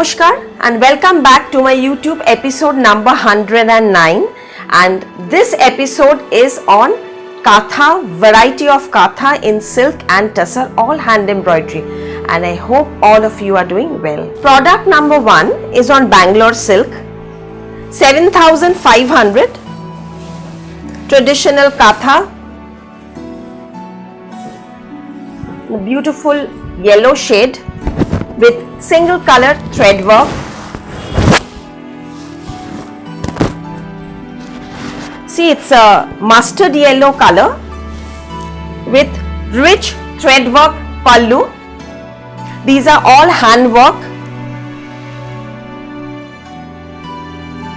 Namaskar and welcome back to my YouTube episode number 109, and this episode is on Katha, variety of Katha in silk and tussar, all hand embroidery, and I hope all of you are doing well. Product number 1 is on Bangalore silk, 7,500, traditional Katha, the beautiful yellow shade with single color thread work. See, it's a mustard yellow color with rich thread work pallu. These are all hand work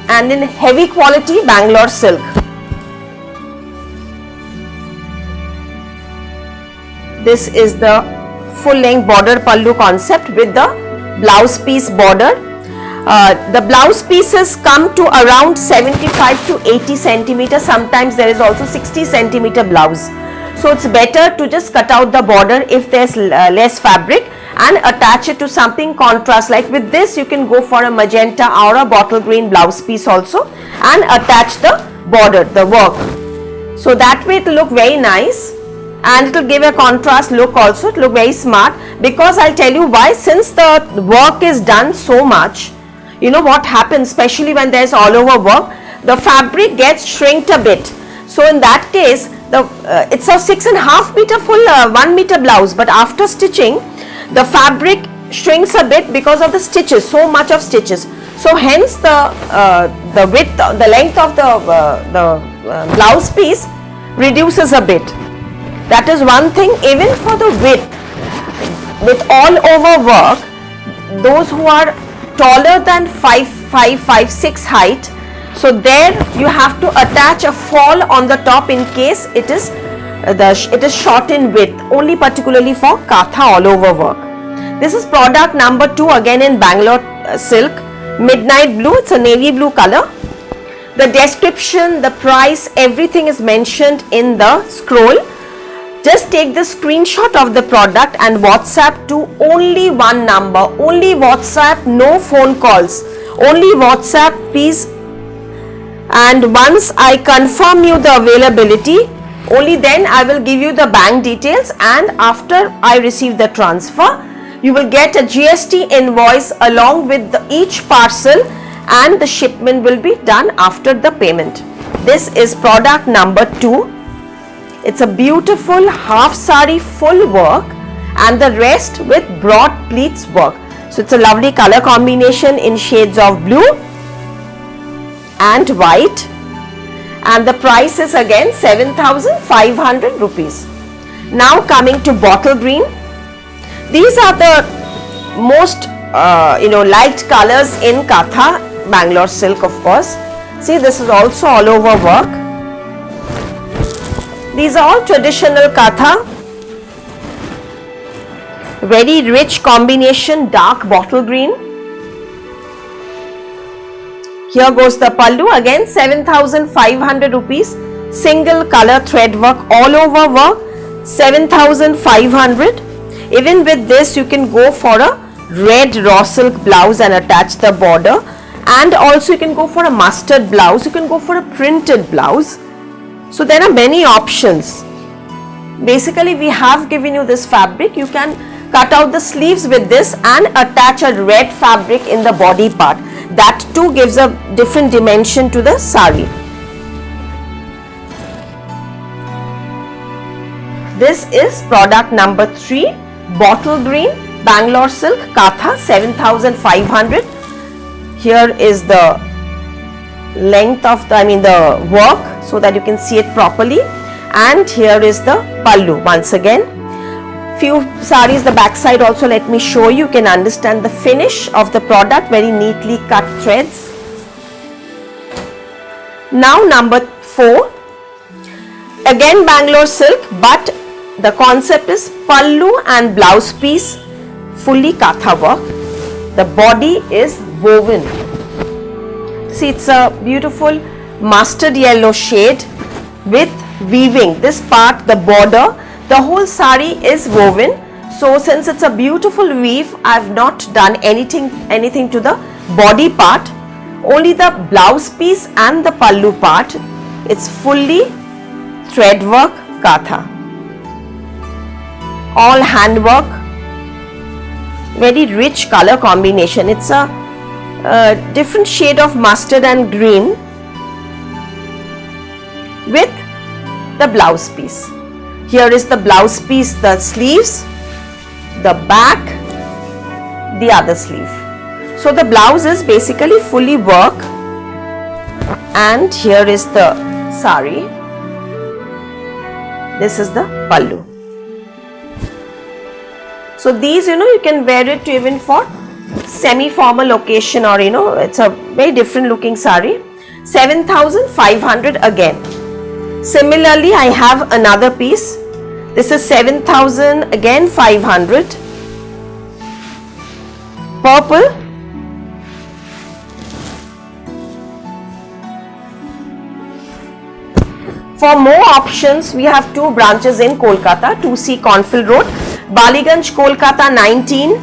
and in heavy quality Bangalore silk. This is the full length border pallu concept with the blouse piece border. The blouse pieces come to around 75 to 80 centimeter. Sometimes there is also 60 centimeter blouse. So it's better to just cut out the border if there's less fabric and attach it to something contrast. Like with this, you can go for a magenta or a bottle green blouse piece also and attach the border, the work. So that way it will look very nice. And it will give a contrast look also, it will look very smart, because I'll tell you why. Since the work is done so much, you know what happens, especially when there's all over work, the fabric gets shrinked a bit. So in that case, it's a 6.5 meter full 1 meter blouse, but after stitching, the fabric shrinks a bit because of the stitches, so much of stitches. So hence the width, the length of the blouse piece reduces a bit. That is one thing. Even for the width, with all over work, those who are taller than 5'6" height, so there you have to attach a fall on the top in case it is short in width, only particularly for Katha all over work. This is product number 2, again in Bangalore silk, midnight blue. It's a navy blue color. The description, the price, everything is mentioned in the scroll. Just take the screenshot of the product and WhatsApp to only one number, only WhatsApp, no phone calls, only WhatsApp please. And once I confirm you the availability, only then I will give you the bank details, and after I receive the transfer, you will get a GST invoice along with each parcel, and the shipment will be done after the payment. This is product number 2. It's a beautiful half sari full work and the rest with broad pleats work. So it's a lovely color combination in shades of blue and white, and the price is again 7,500 rupees. Now coming to bottle green. These are the most light colors in Katha, Bangalore silk of course. See, this is also all over work. These are all traditional Katha, very rich combination, dark bottle green. Here goes the pallu, again 7,500 rupees, single color thread work, all over work, 7,500. Even with this, you can go for a red raw silk blouse and attach the border, and also you can go for a mustard blouse, you can go for a printed blouse. So there are many options. Basically, we have given you this fabric. You can cut out the sleeves with this and attach a red fabric in the body part. That too gives a different dimension to the sari. This is product number 3, bottle green, Bangalore silk, Katha, 7,500. Here is the length of the work, so that you can see it properly, and here is the pallu. Once again, few saris, the back side also, let me show you. You can understand the finish of the product, very neatly cut threads. Now number 4, again Bangalore silk, but the concept is pallu and blouse piece, fully Katha work. The body is woven. See, it's a beautiful mustard yellow shade with weaving. This part, the border, the whole sari is woven So since it's a beautiful weave, I've not done anything to the body part, only the blouse piece and the pallu part. It's fully thread work katha, all hand work, very rich color combination. It's a different shade of mustard and green with the blouse piece. Here is the blouse piece, the sleeves, the back, the other sleeve. So the blouse is basically fully work, and here is the sari. This is the pallu. So these, you can wear it even for semi-formal occasion, or it's a very different looking sari. 7,500 again. Similarly, I have another piece. This is 7,000 again 500. Purple. For more options, we have two branches in Kolkata, 2C Cornfield Road, Baliganj, Kolkata 19.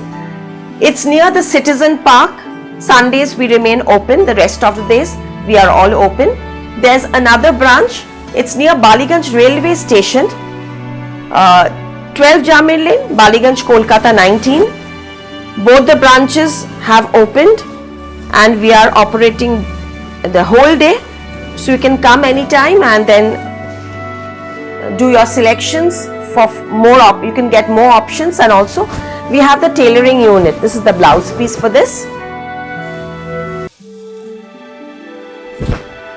It's near the Citizen Park. Sundays we remain open, the rest of the days we are all open. There's another branch, it's near Baliganj Railway Station, 12 Jamir Lane, Baliganj, Kolkata 19. Both the branches have opened and we are operating the whole day. So you can come anytime and then do your selections for more. You can get more options, and also we have the tailoring unit. This is the blouse piece for this.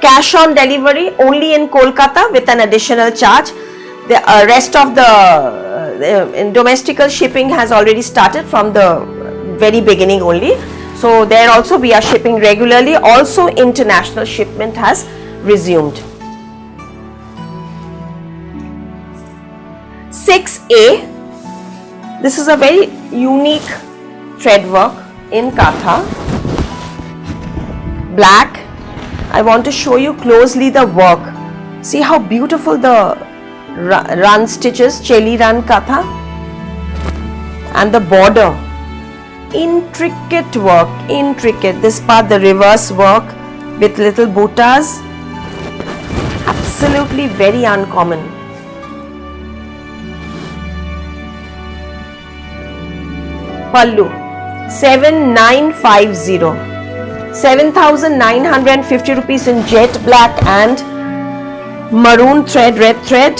Cash on delivery only in Kolkata with an additional charge. The rest of the domestical shipping has already started from the very beginning only. So there also we are shipping regularly. Also international shipment has resumed. 6A. This is a very unique thread work in Katha. Black. I want to show you closely the work. See how beautiful the run stitches, Cheli run Katha, and the border. Intricate work, intricate. This part, the reverse work with little buttas. Absolutely very uncommon. Pallu 7950. 7,950 rupees in jet black and maroon thread, red thread.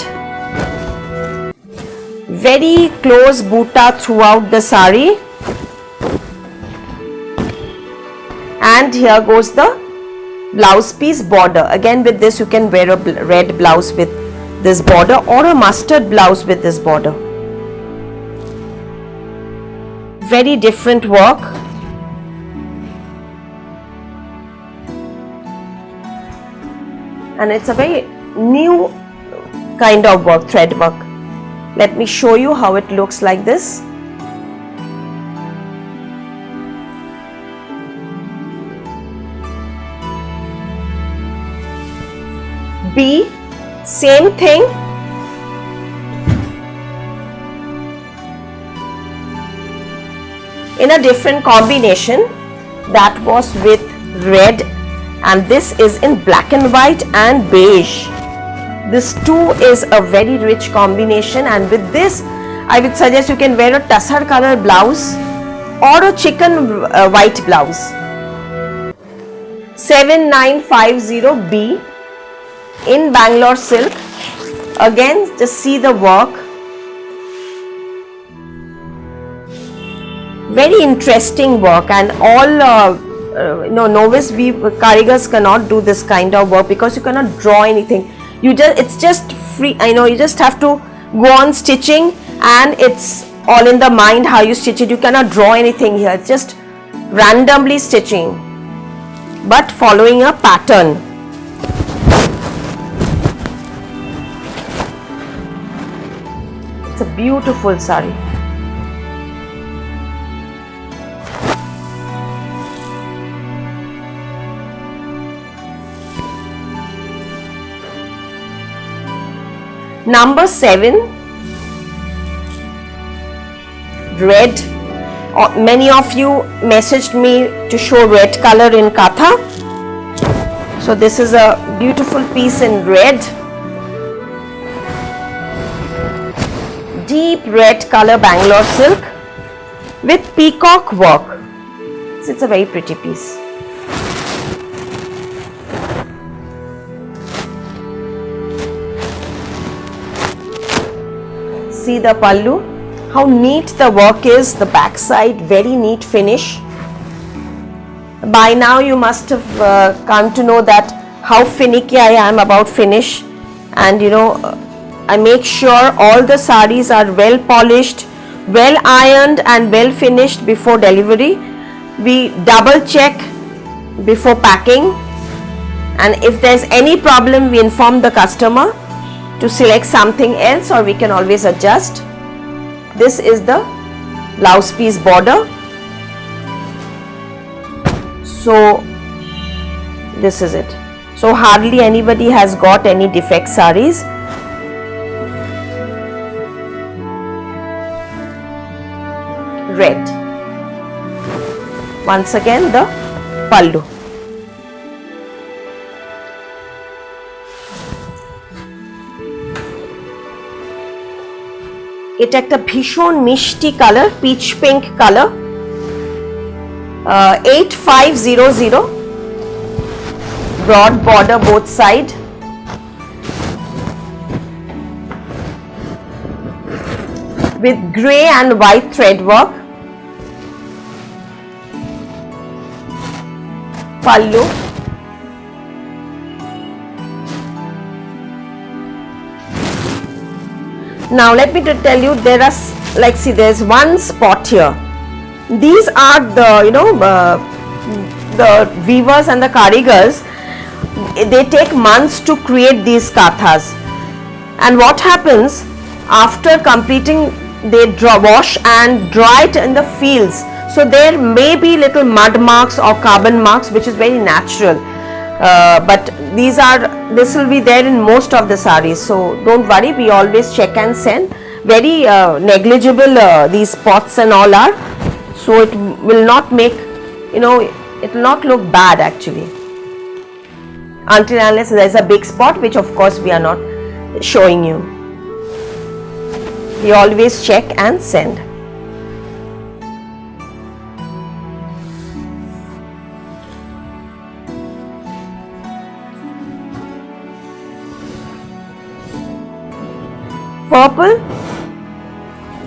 Very close butta throughout the sari. And here goes the blouse piece border. Again, with this you can wear a red blouse with this border, or a mustard blouse with this border. Very different work. And it's a very new kind of work, thread work. Let me show you how it looks like this. B, same thing. In a different combination, that was with red, and this is in black and white and beige. This too is a very rich combination, and with this I would suggest you can wear a tussar color blouse or a chicken white blouse. 7950B in Bangalore silk. Again, just see the work. Very interesting work, and all novice karigars cannot do this kind of work because you cannot draw anything. It's just free. You just have to go on stitching, and it's all in the mind how you stitch it. You cannot draw anything here. It's just randomly stitching, but following a pattern. It's a beautiful sari. Number 7, red. Many of you messaged me to show red color in Katha. So this is a beautiful piece in red. Deep red color Bangalore silk with peacock work. So it's a very pretty piece. See the pallu, how neat the work is, the back side, very neat finish. By now you must have come to know that how finicky I am about finish, and I make sure all the sarees are well polished, well ironed and well finished before delivery. We double check before packing, and if there's any problem we inform the customer to select something else, or we can always adjust. This is the blouse piece border. So this is it. So hardly anybody has got any defect sarees. Red. Once again the pallu. এটা একটা ভীষণ মিষ্টি colour, pitch pink colour, 8500, broad border both side. With grey and white thread work. Pallu. Now let me tell you, there are, like, see, there's one spot here. These are the the weavers and the karigars. They take months to create these kathas, and what happens after completing, they wash and dry it in the fields. So there may be little mud marks or carbon marks, which is very natural. But this will be there in most of the sarees, so don't worry, we always check and send. Very negligible these spots and all are, so it will not make, it will not look bad actually, until unless there is a big spot, which of course we are not showing you. We always check and send. Purple,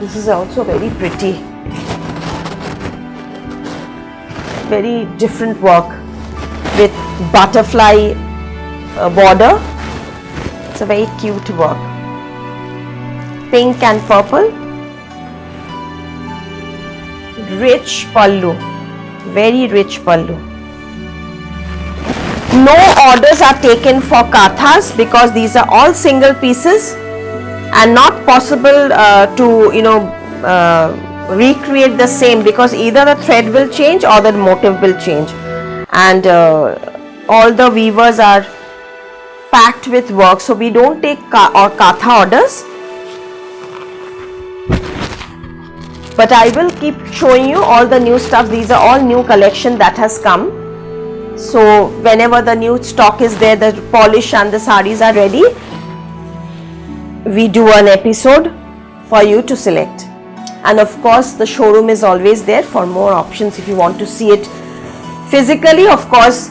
this is also very pretty, very different work with butterfly border. It's a very cute work. Pink and purple, rich pallu, very rich pallu. No orders are taken for kathas because these are all single pieces and not possible to recreate the same, because either the thread will change or the motif will change, and all the weavers are packed with work, so we don't take katha orders. But I will keep showing you all the new stuff. These are all new collection that has come, so whenever the new stock is there, the polish and the sarees are ready, we do an episode for you to select. And of course the showroom is always there for more options. If you want to see it physically, of course,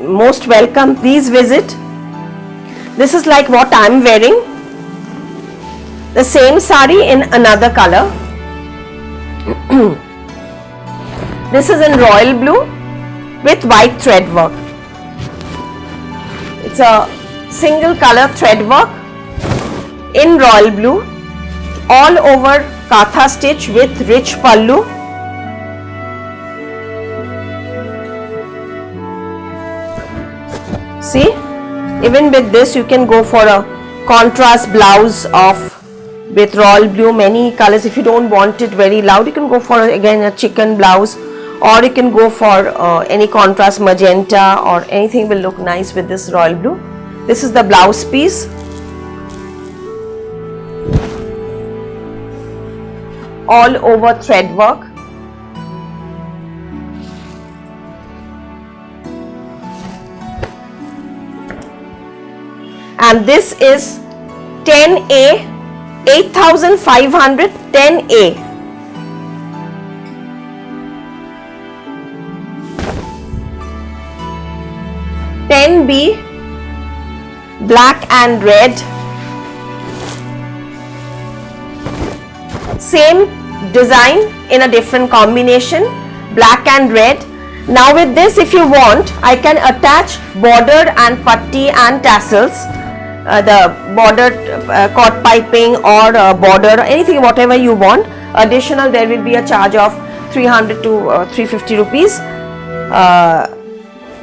most welcome, please visit. This is like what I'm wearing, the same saree in another color. This is in royal blue with white thread work. It's a single color thread work in royal blue, all over katha stitch with rich pallu. See, even with this you can go for a contrast blouse with royal blue, many colors. If you don't want it very loud, you can go for again a chicken blouse, or you can go for any contrast magenta, or anything will look nice with this royal blue. This is the blouse piece. all over thread work. And this is 10A, 8,500, 10A. B, black and red, same design in a different combination, black and red. Now with this, if you want, I can attach border and patti and tassels, the border cord piping or border, anything whatever you want. Additional, there will be a charge of 300 to 350 rupees.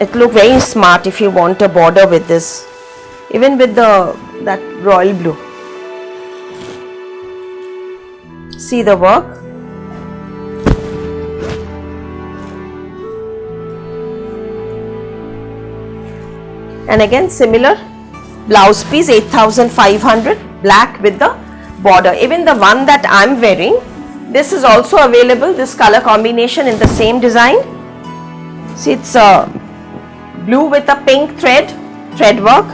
It look very smart if you want a border with this, even with that royal blue. See the work. And again similar blouse piece, 8,500, black with the border. Even the one that I am wearing, this is also available, this color combination in the same design. See, it's blue with a pink thread work.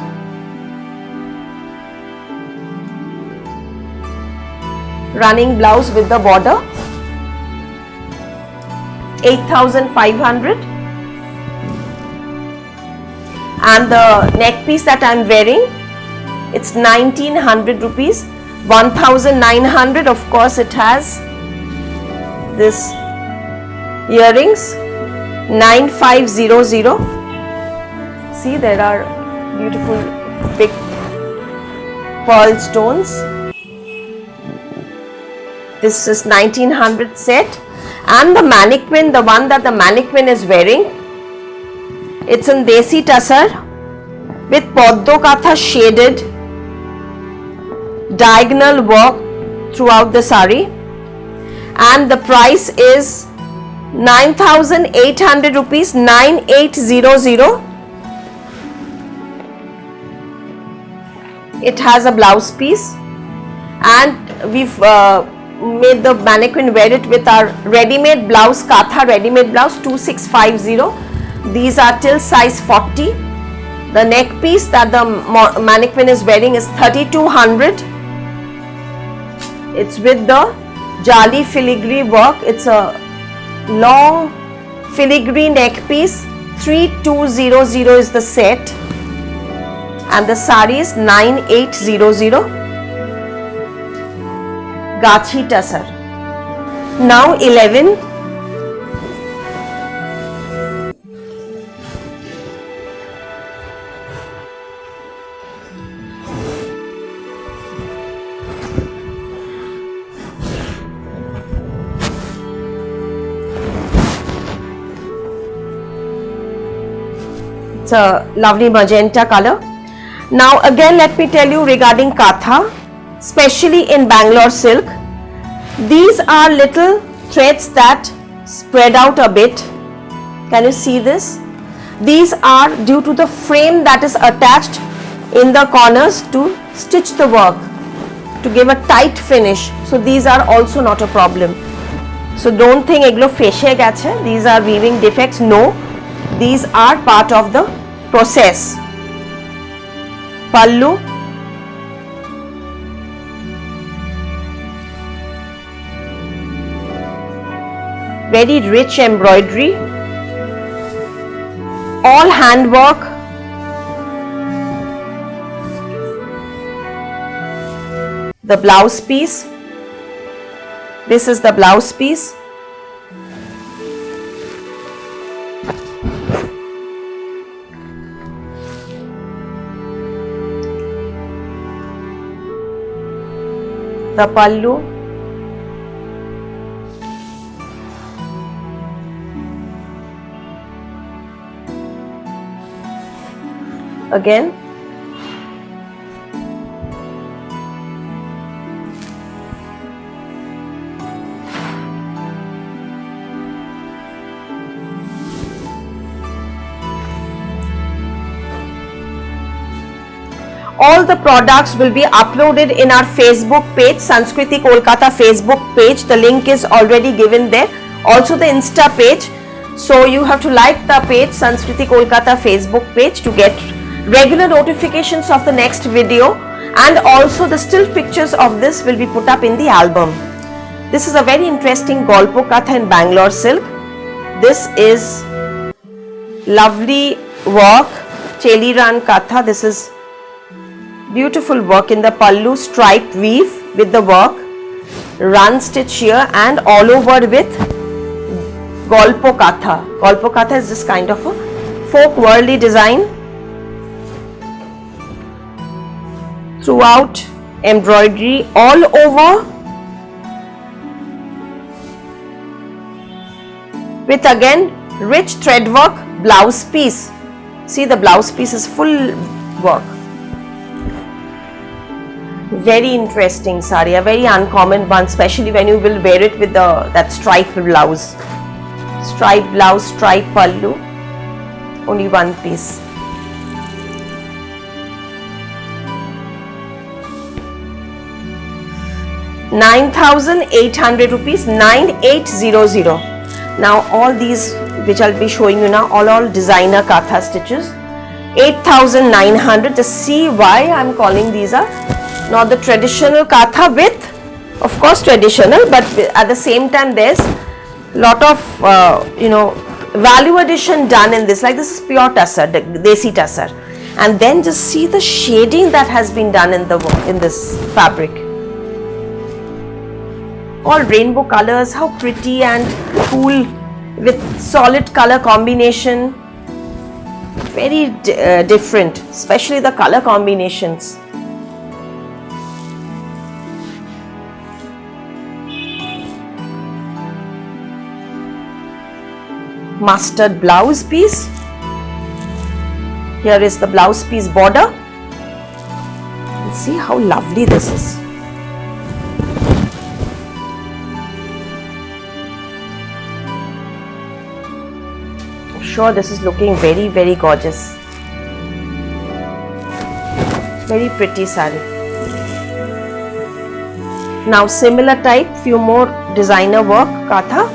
Running blouse with the border, 8,500. And the neck piece that I am wearing, it's 1,900 rupees, 1,900. Of course, it has this earrings, 9,500. See, there are beautiful big pearl stones. This is 1,900 set. And the mannequin, the one that the mannequin is wearing, it's in Desi Tussar with Poddo Katha shaded diagonal work throughout the sari. And the price is 9,800 rupees, 9,800. It has a blouse piece, and we've made the mannequin wear it with our ready-made blouse, Katha ready-made blouse, 2,650. These are till size 40. The neck piece that the mannequin is wearing is 3,200. It's with the jali filigree work. It's a long filigree neck piece. 3,200 is the set. And the sari is 9,800. Gachi Tussar. Now 11. It's a lovely magenta color. Now again, let me tell you regarding Katha, especially in Bangalore silk. These are little threads that spread out a bit. Can you see this? These are due to the frame that is attached in the corners to stitch the work, to give a tight finish. So these are also not a problem. So don't think eglo feshe geche, these are weaving defects. No, these are part of the process. Pallu, very rich embroidery, all handwork. The blouse piece, this is the blouse piece. The pallu, again All the products will be uploaded in our Facebook page, Sanskriti Kolkata Facebook page. The link is already given there. Also the Insta page. So you have to like the page, Sanskriti Kolkata Facebook page, to get regular notifications of the next video. And also the still pictures of this will be put up in the album. This is a very interesting Golpo Katha in Bangalore silk. This is lovely work, Cheliran Katha. This is beautiful work in the pallu, stripe weave with the work, run stitch here, and all over with Golpo Katha. Golpo Katha is this kind of a folk worldly design. Throughout embroidery all over, with again rich thread work blouse piece. See, the blouse piece is full work. Very interesting sari, a very uncommon one, especially when you will wear it with that striped blouse. Striped blouse, striped pallu, only one piece. ₹9,800, 9800. Now all these which I'll be showing you now, all designer Katha stitches. 8,900. Just see why I'm calling these are not the traditional Katha with, of course traditional, but at the same time there's lot of value addition done in this. Like this is pure tussar, desi tussar, and then just see the shading that has been done in this fabric. All rainbow colors, how pretty and cool, with solid color combination. Very different, especially the color combinations. Mustard blouse piece. Here is the blouse piece border. See how lovely this is. I'm sure this is looking very, very gorgeous. Very pretty sari. Now similar type, few more designer work Katha.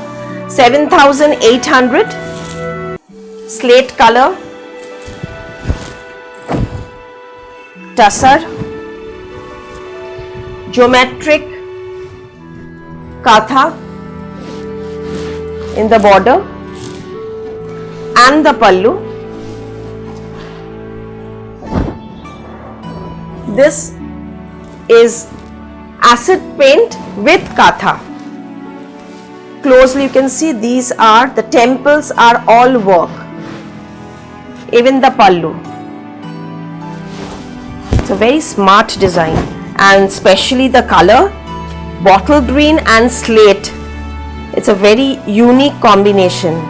7,800, slate color, tussar, geometric Katha in the border and the pallu. This is acid paint with Katha. Closely you can see these are, the temples are all work, even the pallu. It's a very smart design, and especially the color, bottle green and slate. It's a very unique combination.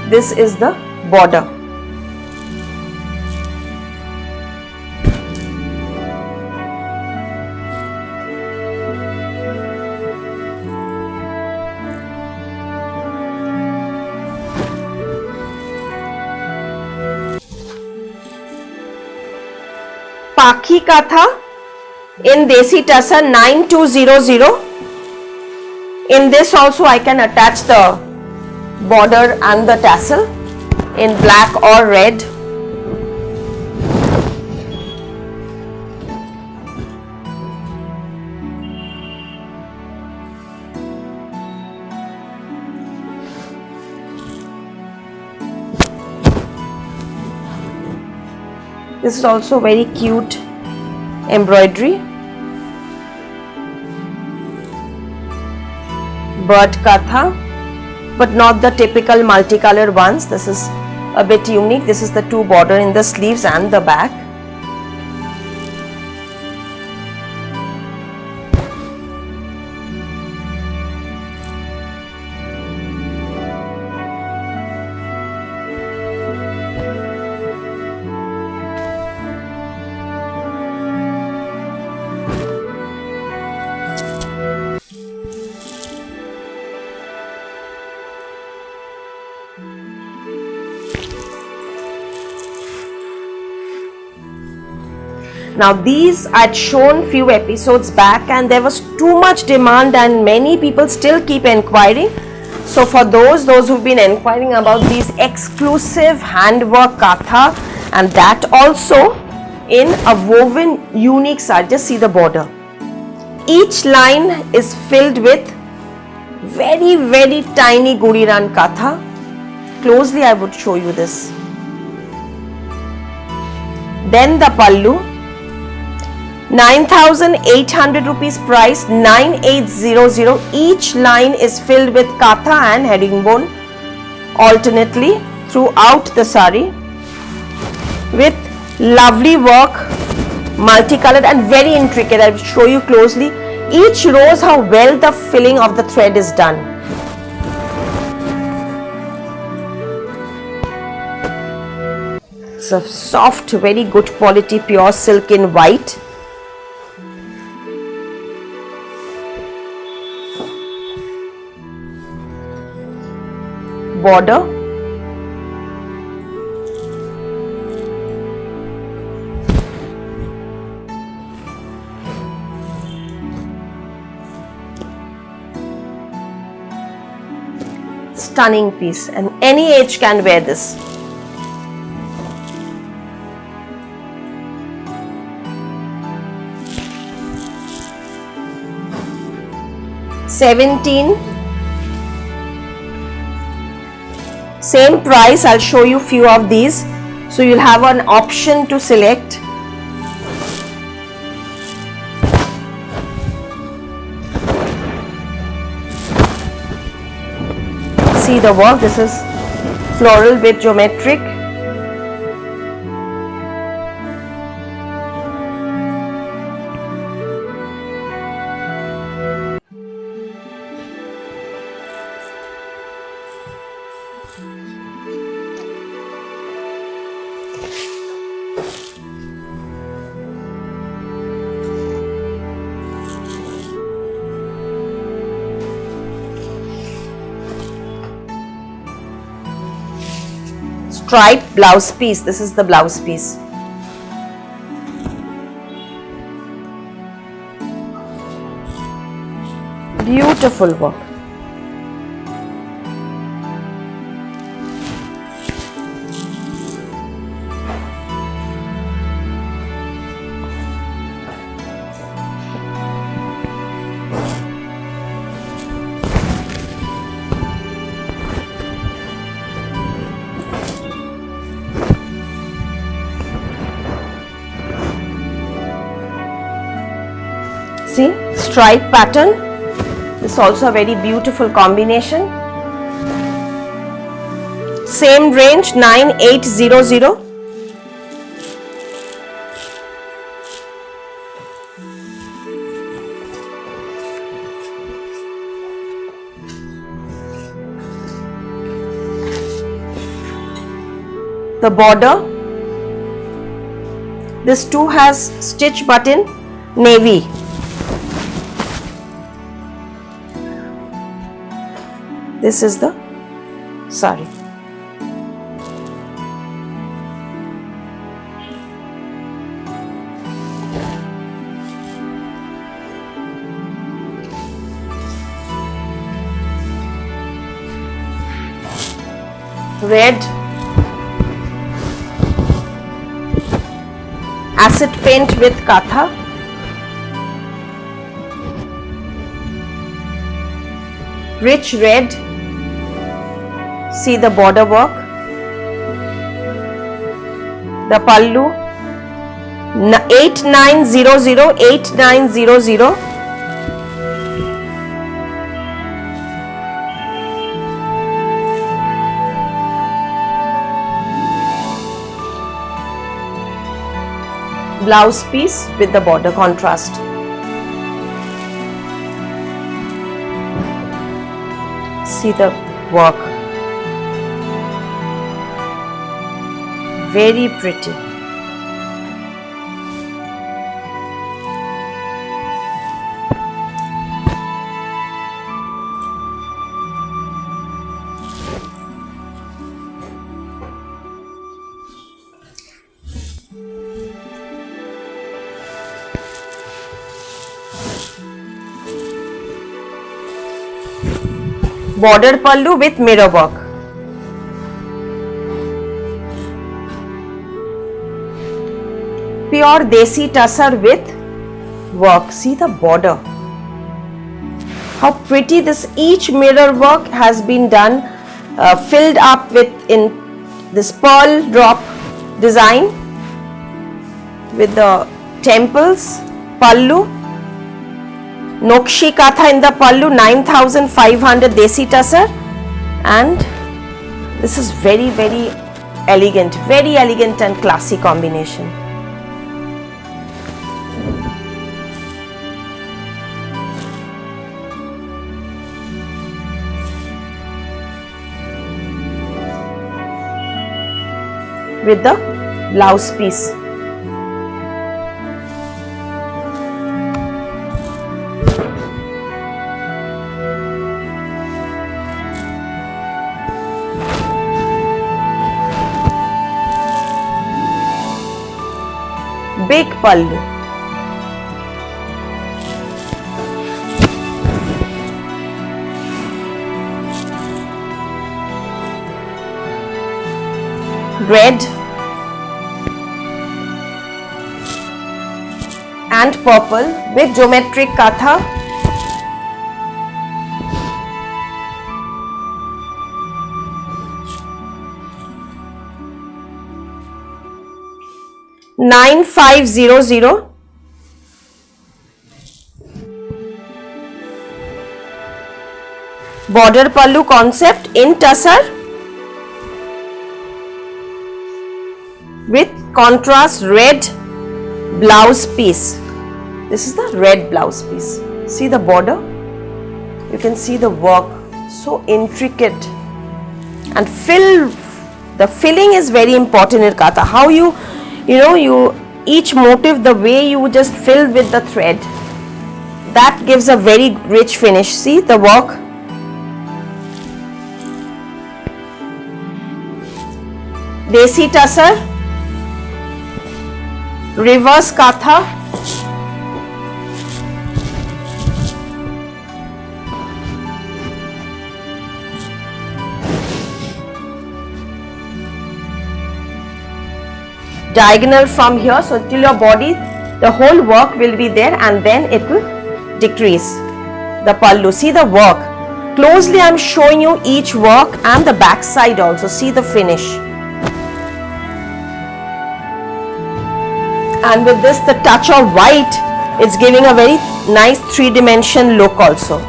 This is the border. Pakhi Katha in Desi Tussar 9200. In this also I can attach the border and the tassel in black or red. This is also very cute embroidery. Bird Katha, but not the typical multicolor ones. This is a bit unique. This is the two border in the sleeves and the back. Now these I'd shown few episodes back and there was too much demand and many people still keep inquiring. So for those who've been inquiring about these exclusive handwork katha, and that also in a woven unique sari, just see the border. Each line is filled with very, very tiny Guriran katha. Closely I would show you this. Then the pallu, 9,800 rupees price, 9800. Each line is filled with katha and herringbone alternately throughout the sari with lovely work, multicolored and very intricate. I will show you closely. Each shows how well the filling of the thread is done. It's a soft, very good quality pure silk in white. Border, stunning piece, and any age can wear this. $17. Same price. I'll show you few of these, so you'll have an option to select. See the work. This is floral with geometric. Striped blouse piece. This is the blouse piece. Beautiful work. See, stripe pattern. This is also a very beautiful combination. Same range, 9800. The border. This too has stitch button, navy. This is the sari. Red acid paint with katha. Rich red. See the border work. The pallu, 8900, 8900. Blouse piece with the border contrast. See the work. Very pretty. border pallu with mirror work. Pure desi tussar with work. See the border. How pretty this, each mirror work has been done, filled up with in this pearl drop design with the temples, pallu, Nokshi Katha in the pallu, 9,500 desi tussar, and this is very elegant and classy combination. With the blouse piece. Big pallu. Red and purple with geometric katha. $9,500. Border pallu concept in tussar with contrast red blouse piece. This is the red blouse piece. See the border? You can see the work, so intricate, and the filling is very important in katha. How you each motif, the way you just fill with the thread, that gives a very rich finish. See the work. Desi tussar, reverse katha, diagonal from here, so till your body, the whole work will be there, and then it will decrease. The pallu, see the work closely. I am showing you each work and the back side also. See the finish. And with this, the touch of white, it's giving a very nice 3-dimension look also.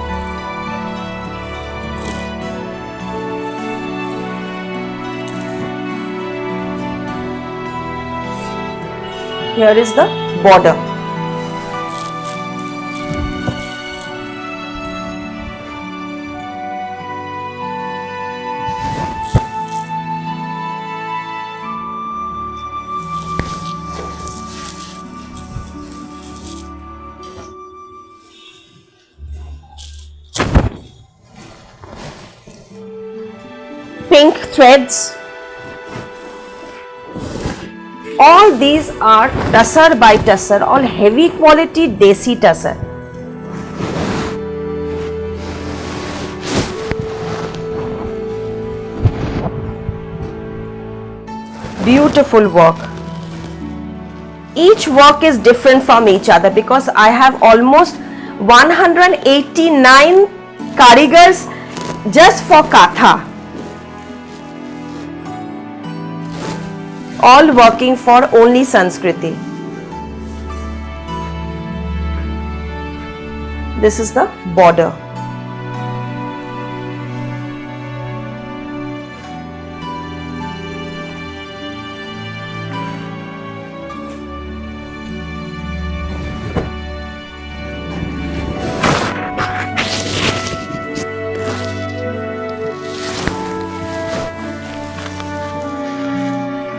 Here is the border. Pink threads. All these are tussar by tussar, all heavy quality desi tussar. Beautiful work. Each work is different from each other because I have almost 189 karigars just for katha. All working for only Sanskriti. This is the border.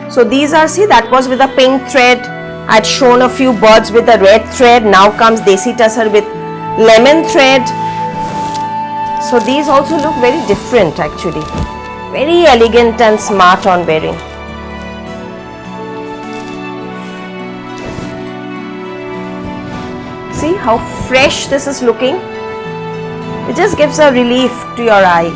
So these are, see, that was with a pink thread. I had shown a few birds with a red thread. Now comes desi tussar with lemon thread. So these also look very different actually. Very elegant and smart on wearing. See how fresh this is looking. It just gives a relief to your eye.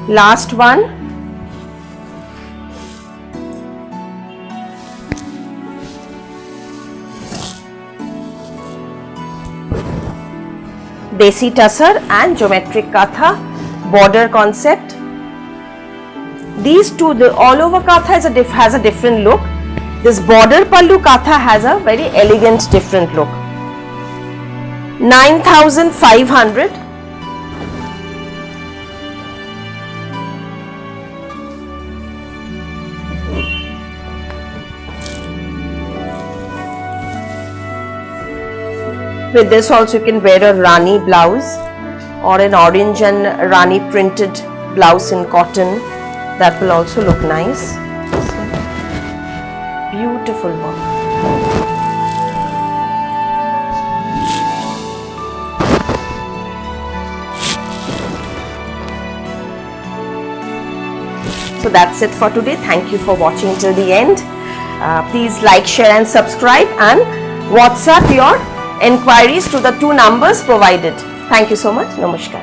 Last one. Desi tussar and geometric katha border concept. These two, the all over katha has a different look. This border pallu katha has a very elegant different look. 9,500. With this also you can wear a Rani blouse or an orange and Rani printed blouse in cotton. That will also look nice. Beautiful work. So that's it for today. Thank you for watching till the end. Please like, share and subscribe, and WhatsApp your enquiries to the 2 numbers provided. Thank you so much. Namaskar.